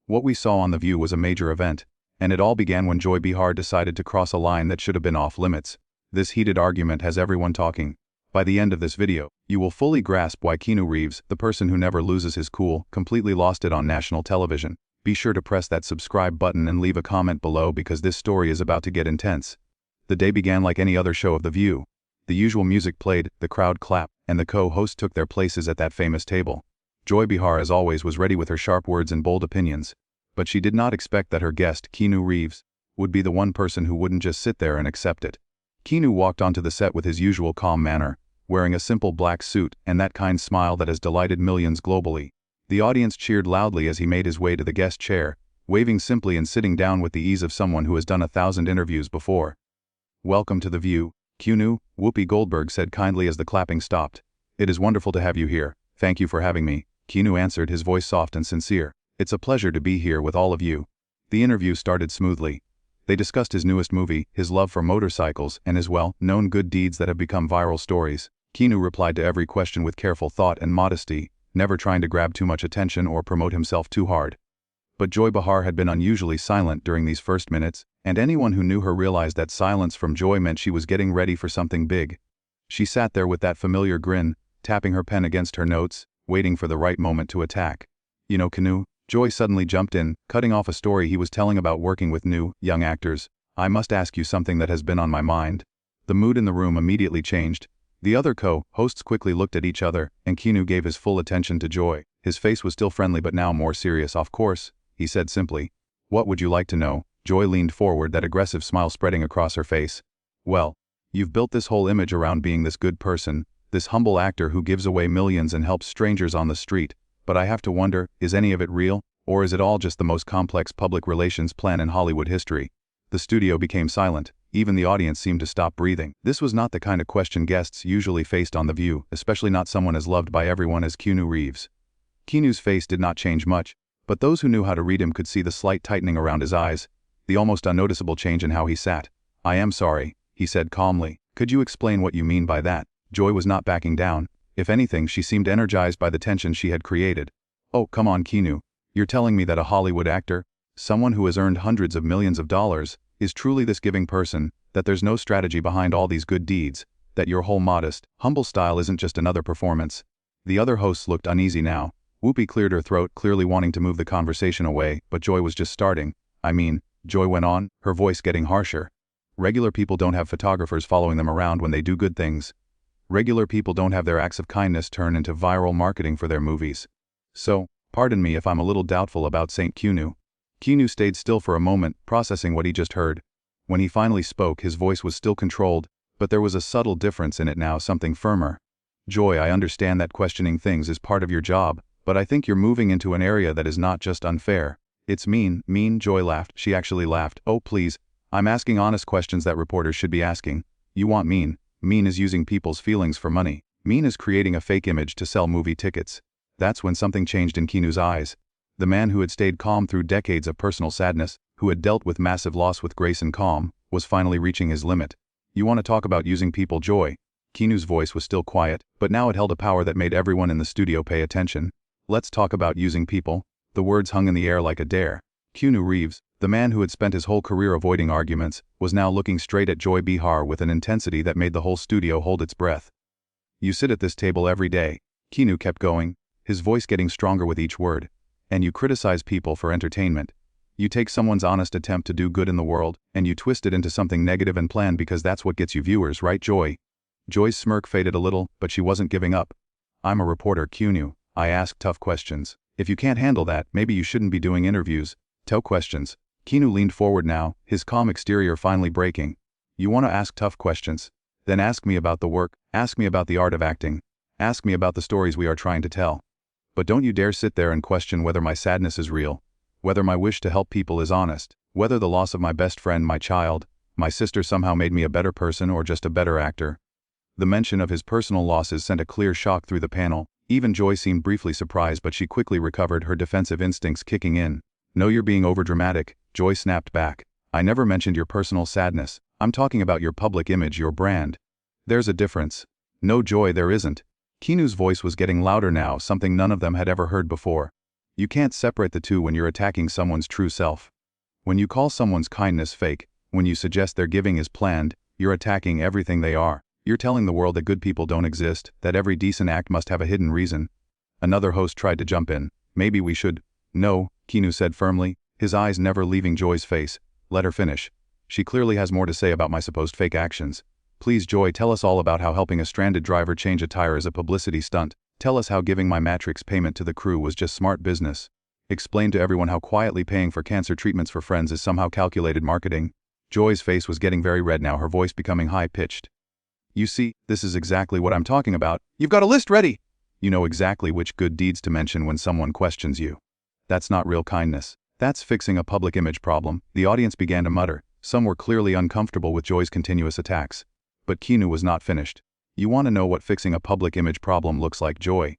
What we saw on The View was a major event, and it all began when Joy Behar decided to cross a line that should have been off limits. This heated argument has everyone talking. By the end of this video, you will fully grasp why Keanu Reeves, the person who never loses his cool, completely lost it on national television. Be sure to press that subscribe button and leave a comment below because this story is about to get intense. The day began like any other show of The View. The usual music played, the crowd clapped, and the co-hosts took their places at that famous table. Joy Behar, as always, was ready with her sharp words and bold opinions. But she did not expect that her guest, Keanu Reeves, would be the one person who wouldn't just sit there and accept it. Keanu walked onto the set with his usual calm manner, wearing a simple black suit and that kind smile that has delighted millions globally. The audience cheered loudly as he made his way to the guest chair, waving simply and sitting down with the ease of someone who has done 1,000 interviews before. "Welcome to The View, Keanu," Whoopi Goldberg said kindly as the clapping stopped. "It is wonderful to have you here. Thank you for having me," Keanu answered, his voice soft and sincere. "It's a pleasure to be here with all of you." The interview started smoothly. They discussed his newest movie, his love for motorcycles, and his well-known good deeds that have become viral stories. Keanu replied to every question with careful thought and modesty, never trying to grab too much attention or promote himself too hard. But Joy Behar had been unusually silent during these first minutes, and anyone who knew her realized that silence from Joy meant she was getting ready for something big. She sat there with that familiar grin, tapping her pen against her notes, waiting for the right moment to attack. "You know, Keanu," Joy suddenly jumped in, cutting off a story he was telling about working with new, young actors. "I must ask you something that has been on my mind." The mood in the room immediately changed. The other co-hosts quickly looked at each other, and Keanu gave his full attention to Joy. His face was still friendly but now more serious. "Of course," he said simply. "What would you like to know?" Joy leaned forward, that aggressive smile spreading across her face. "Well, you've built this whole image around being this good person, this humble actor who gives away millions and helps strangers on the street. But I have to wonder, is any of it real, or is it all just the most complex public relations plan in Hollywood history?" The studio became silent. Even the audience seemed to stop breathing. This was not the kind of question guests usually faced on The View, especially not someone as loved by everyone as Keanu Reeves. Keanu's face did not change much, but those who knew how to read him could see the slight tightening around his eyes, the almost unnoticeable change in how he sat. "I am sorry," he said calmly. "Could you explain what you mean by that?" Joy was not backing down. If anything, she seemed energized by the tension she had created. "Oh, come on, Keanu. You're telling me that a Hollywood actor, someone who has earned hundreds of millions of dollars, is truly this giving person, that there's no strategy behind all these good deeds, that your whole modest, humble style isn't just another performance?" The other hosts looked uneasy now. Whoopi cleared her throat, clearly wanting to move the conversation away, but Joy was just starting. "I mean," Joy went on, her voice getting harsher, "regular people don't have photographers following them around when they do good things. Regular people don't have their acts of kindness turn into viral marketing for their movies. So, pardon me if I'm a little doubtful about St. Keanu." Keanu stayed still for a moment, processing what he just heard. When he finally spoke, his voice was still controlled, but there was a subtle difference in it now, something firmer. "Joy, I understand that questioning things is part of your job, but I think you're moving into an area that is not just unfair. It's mean." Joy laughed. She actually laughed. "Oh, please. I'm asking honest questions that reporters should be asking. You want mean. Mean is using people's feelings for money. Mean is creating a fake image to sell movie tickets." That's when something changed in Keanu's eyes. The man who had stayed calm through decades of personal sadness, who had dealt with massive loss with grace and calm, was finally reaching his limit. "You want to talk about using people, Joy?" Keanu's voice was still quiet, but now it held a power that made everyone in the studio pay attention. "Let's talk about using people." The words hung in the air like a dare. Keanu Reeves, the man who had spent his whole career avoiding arguments, was now looking straight at Joy Behar with an intensity that made the whole studio hold its breath. "You sit at this table every day," Keanu kept going, his voice getting stronger with each word, "and you criticize people for entertainment. You take someone's honest attempt to do good in the world, and you twist it into something negative and planned because that's what gets you viewers, right, Joy?" Joy's smirk faded a little, but she wasn't giving up. "I'm a reporter, Keanu. I ask tough questions. If you can't handle that, maybe you shouldn't be doing interviews." "Tough questions?" Keanu leaned forward now, his calm exterior finally breaking. "You want to ask tough questions? Then ask me about the work, ask me about the art of acting, ask me about the stories we are trying to tell. But don't you dare sit there and question whether my sadness is real, whether my wish to help people is honest, whether the loss of my best friend, my child, my sister somehow made me a better person or just a better actor." The mention of his personal losses sent a clear shock through the panel. Even Joy seemed briefly surprised, but she quickly recovered, her defensive instincts kicking in. "No, you're being overdramatic," Joy snapped back. "I never mentioned your personal sadness. I'm talking about your public image, your brand. There's a difference." "No, Joy, there isn't." Keanu's voice was getting louder now, something none of them had ever heard before. You can't separate the two when you're attacking someone's true self. When you call someone's kindness fake, when you suggest their giving is planned, you're attacking everything they are. You're telling the world that good people don't exist, that every decent act must have a hidden reason. Another host tried to jump in. Maybe we should. No, Keanu said firmly, his eyes never leaving Joy's face. Let her finish. She clearly has more to say about my supposed fake actions. Please, Joy, tell us all about how helping a stranded driver change a tire is a publicity stunt. Tell us how giving my Matrix payment to the crew was just smart business. Explain to everyone how quietly paying for cancer treatments for friends is somehow calculated marketing. Joy's face was getting very red now, her voice becoming high-pitched. You see, this is exactly what I'm talking about. You've got a list ready! You know exactly which good deeds to mention when someone questions you. That's not real kindness. That's fixing a public image problem. The audience began to mutter. Some were clearly uncomfortable with Joy's continuous attacks. But Keanu was not finished. You want to know what fixing a public image problem looks like, Joy?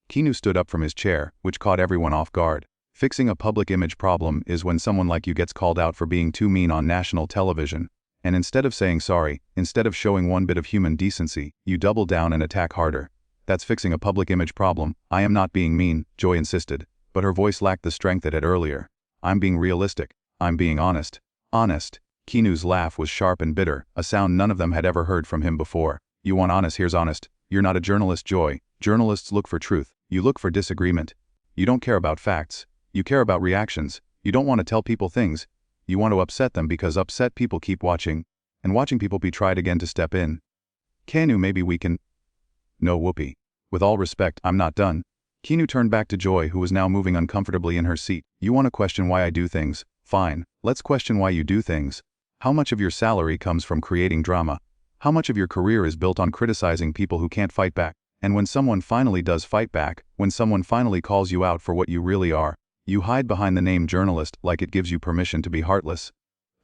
Keanu stood up from his chair, which caught everyone off guard. Fixing a public image problem is when someone like you gets called out for being too mean on national television. And instead of saying sorry, instead of showing one bit of human decency, you double down and attack harder. That's fixing a public image problem. I am not being mean, Joy insisted, but her voice lacked the strength it had earlier. I'm being realistic. I'm being honest. Honest. Keanu's laugh was sharp and bitter, a sound none of them had ever heard from him before. You want honest, here's honest. You're not a journalist, Joy. Journalists look for truth. You look for disagreement. You don't care about facts. You care about reactions. You don't want to tell people things. You want to upset them because upset people keep watching, and watching people be tried again to step in. Keanu, maybe we can... No, whoopee. With all respect, I'm not done. Keanu turned back to Joy, who was now moving uncomfortably in her seat. You want to question why I do things? Fine, let's question why you do things. How much of your salary comes from creating drama? How much of your career is built on criticizing people who can't fight back? And when someone finally does fight back, when someone finally calls you out for what you really are, you hide behind the name journalist like it gives you permission to be heartless.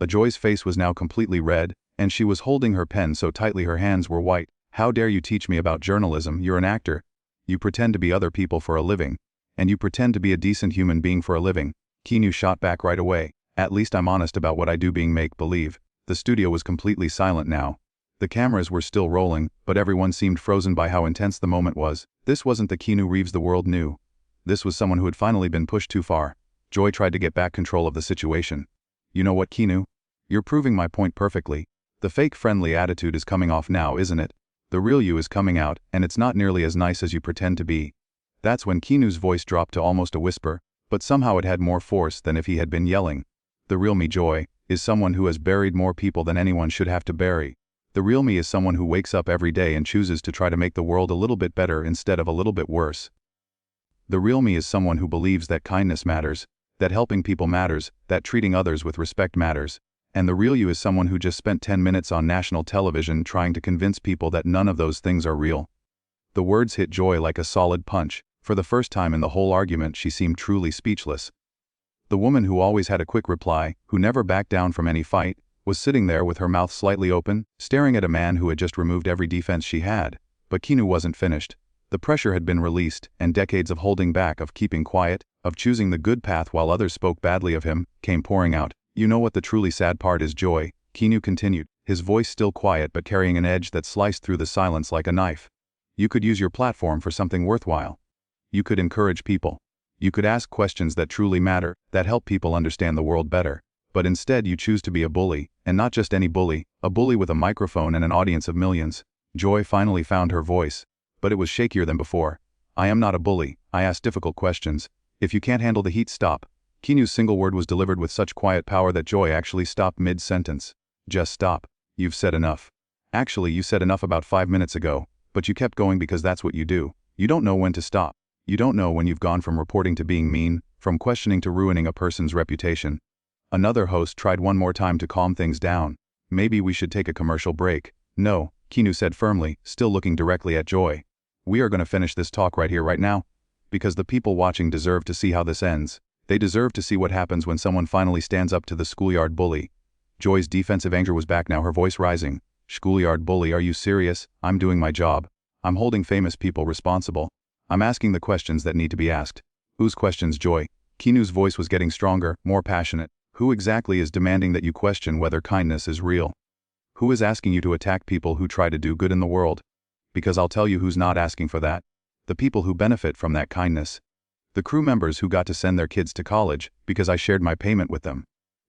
Joy's face was now completely red, and she was holding her pen so tightly her hands were white. How dare you teach me about journalism? You're an actor. You pretend to be other people for a living. And you pretend to be a decent human being for a living. Keanu shot back right away. At least I'm honest about what I do, being make-believe. The studio was completely silent now. The cameras were still rolling, but everyone seemed frozen by how intense the moment was. This wasn't the Keanu Reeves the world knew. This was someone who had finally been pushed too far. Joy tried to get back control of the situation. You know what, Keanu? You're proving my point perfectly. The fake friendly attitude is coming off now, isn't it? The real you is coming out, and it's not nearly as nice as you pretend to be. That's when Keanu's voice dropped to almost a whisper, but somehow it had more force than if he had been yelling. The real me, Joy, is someone who has buried more people than anyone should have to bury. The real me is someone who wakes up every day and chooses to try to make the world a little bit better instead of a little bit worse. The real me is someone who believes that kindness matters, that helping people matters, that treating others with respect matters. And the real you is someone who just spent 10 minutes on national television trying to convince people that none of those things are real. The words hit Joy like a solid punch. For the first time in the whole argument, she seemed truly speechless. The woman who always had a quick reply, who never backed down from any fight, was sitting there with her mouth slightly open, staring at a man who had just removed every defense she had. But Keanu wasn't finished. The pressure had been released, and decades of holding back, of keeping quiet, of choosing the good path while others spoke badly of him, came pouring out. You know what the truly sad part is, Joy? Keanu continued, his voice still quiet but carrying an edge that sliced through the silence like a knife. You could use your platform for something worthwhile. You could encourage people. You could ask questions that truly matter, that help people understand the world better. But instead you choose to be a bully, and not just any bully, a bully with a microphone and an audience of millions. Joy finally found her voice. But it was shakier than before. I am not a bully. I ask difficult questions. If you can't handle the heat, stop. Keanu's single word was delivered with such quiet power that Joy actually stopped mid-sentence. Just stop. You've said enough. Actually, you said enough about 5 minutes ago, but you kept going because that's what you do. You don't know when to stop. You don't know when you've gone from reporting to being mean, from questioning to ruining a person's reputation. Another host tried one more time to calm things down. Maybe we should take a commercial break. No, Keanu said firmly, still looking directly at Joy. We are going to finish this talk right here, right now. Because the people watching deserve to see how this ends. They deserve to see what happens when someone finally stands up to the schoolyard bully. Joy's defensive anger was back now, her voice rising. Schoolyard bully, are you serious? I'm doing my job. I'm holding famous people responsible. I'm asking the questions that need to be asked. Whose questions, Joy? Keanu's voice was getting stronger, more passionate. Who exactly is demanding that you question whether kindness is real? Who is asking you to attack people who try to do good in the world? Because I'll tell you who's not asking for that. The people who benefit from that kindness. The crew members who got to send their kids to college because I shared my payment with them.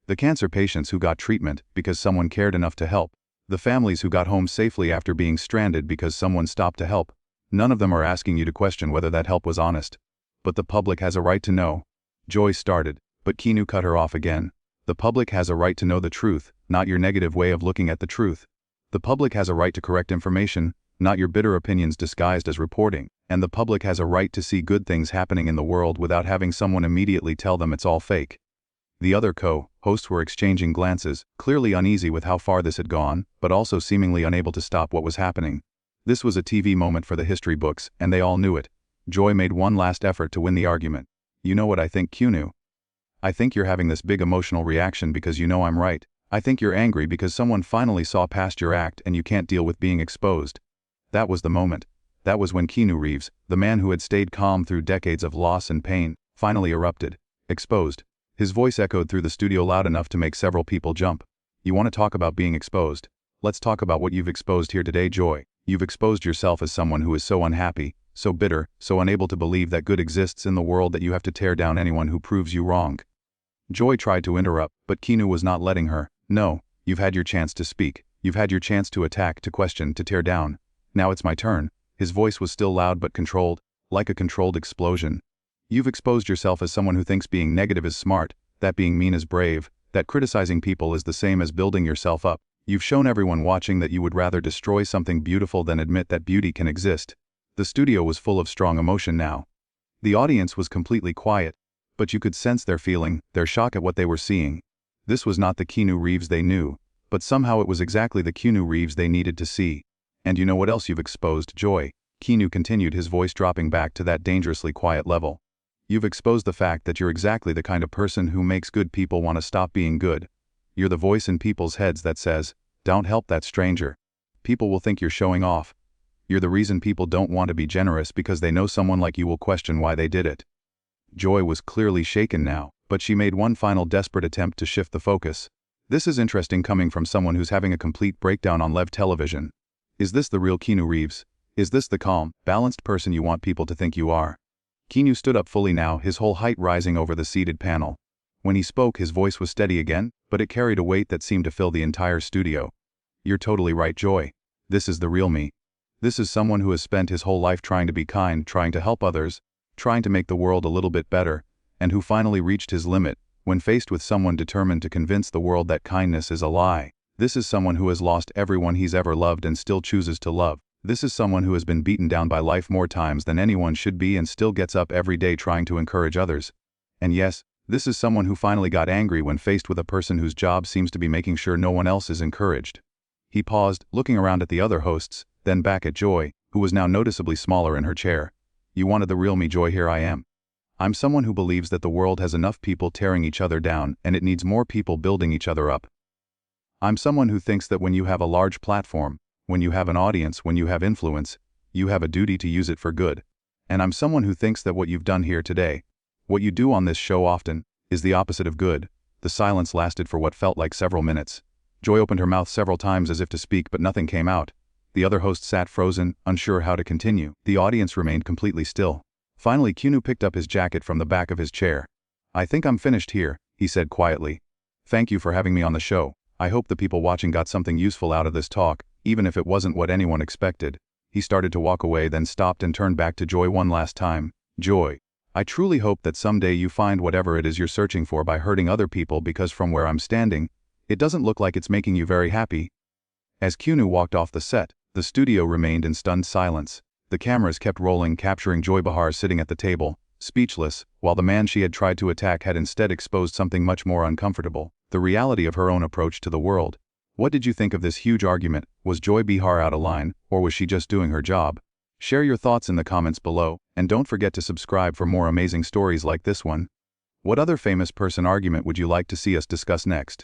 The cancer patients who got treatment because someone cared enough to help. The families who got home safely after being stranded because someone stopped to help. None of them are asking you to question whether that help was honest. But the public has a right to know. Joy started, but Keanu cut her off again. The public has a right to know the truth, not your negative way of looking at the truth. The public has a right to correct information, not your bitter opinions disguised as reporting. And the public has a right to see good things happening in the world without having someone immediately tell them it's all fake. The other co-hosts were exchanging glances, clearly uneasy with how far this had gone, but also seemingly unable to stop what was happening. This was a TV moment for the history books, and they all knew it. Joy made one last effort to win the argument. You know what I think, Keanu? I think you're having this big emotional reaction because you know I'm right. I think you're angry because someone finally saw past your act and you can't deal with being exposed. That was the moment. That was when Keanu Reeves, the man who had stayed calm through decades of loss and pain, finally erupted. Exposed. His voice echoed through the studio loud enough to make several people jump. You want to talk about being exposed? Let's talk about what you've exposed here today, Joy. You've exposed yourself as someone who is so unhappy, so bitter, so unable to believe that good exists in the world that you have to tear down anyone who proves you wrong. Joy tried to interrupt, but Keanu was not letting her. No, you've had your chance to speak. You've had your chance to attack, to question, to tear down. Now it's my turn. His voice was still loud but controlled, like a controlled explosion. You've exposed yourself as someone who thinks being negative is smart, that being mean is brave, that criticizing people is the same as building yourself up. You've shown everyone watching that you would rather destroy something beautiful than admit that beauty can exist. The studio was full of strong emotion now. The audience was completely quiet, but you could sense their feeling, their shock at what they were seeing. This was not the Keanu Reeves they knew, but somehow it was exactly the Keanu Reeves they needed to see. And you know what else you've exposed, Joy? Keanu continued, his voice dropping back to that dangerously quiet level. You've exposed the fact that you're exactly the kind of person who makes good people want to stop being good. You're the voice in people's heads that says, "Don't help that stranger. People will think you're showing off." You're the reason people don't want to be generous because they know someone like you will question why they did it. Joy was clearly shaken now, but she made one final desperate attempt to shift the focus. This is interesting coming from someone who's having a complete breakdown on live television. Is this the real Keanu Reeves? Is this the calm, balanced person you want people to think you are? Keanu stood up fully now, his whole height rising over the seated panel. When he spoke, his voice was steady again, but it carried a weight that seemed to fill the entire studio. You're totally right, Joy. This is the real me. This is someone who has spent his whole life trying to be kind, trying to help others, trying to make the world a little bit better, and who finally reached his limit when faced with someone determined to convince the world that kindness is a lie. This is someone who has lost everyone he's ever loved and still chooses to love. This is someone who has been beaten down by life more times than anyone should be and still gets up every day trying to encourage others. And yes, this is someone who finally got angry when faced with a person whose job seems to be making sure no one else is encouraged. He paused, looking around at the other hosts, then back at Joy, who was now noticeably smaller in her chair. You wanted the real me, Joy, here I am. I'm someone who believes that the world has enough people tearing each other down and it needs more people building each other up. I'm someone who thinks that when you have a large platform, when you have an audience, when you have influence, you have a duty to use it for good. And I'm someone who thinks that what you've done here today, what you do on this show often, is the opposite of good. The silence lasted for what felt like several minutes. Joy opened her mouth several times as if to speak, but nothing came out. The other host sat frozen, unsure how to continue. The audience remained completely still. Finally, Keanu picked up his jacket from the back of his chair. I think I'm finished here, he said quietly. Thank you for having me on the show. I hope the people watching got something useful out of this talk, even if it wasn't what anyone expected. He started to walk away, then stopped and turned back to Joy one last time. Joy, I truly hope that someday you find whatever it is you're searching for by hurting other people, because from where I'm standing, it doesn't look like it's making you very happy. As Keanu walked off the set, the studio remained in stunned silence. The cameras kept rolling, capturing Joy Behar sitting at the table, speechless, while the man she had tried to attack had instead exposed something much more uncomfortable, the reality of her own approach to the world. What did you think of this huge argument? Was Joy Behar out of line, or was she just doing her job? Share your thoughts in the comments below, and don't forget to subscribe for more amazing stories like this one. What other famous person argument would you like to see us discuss next?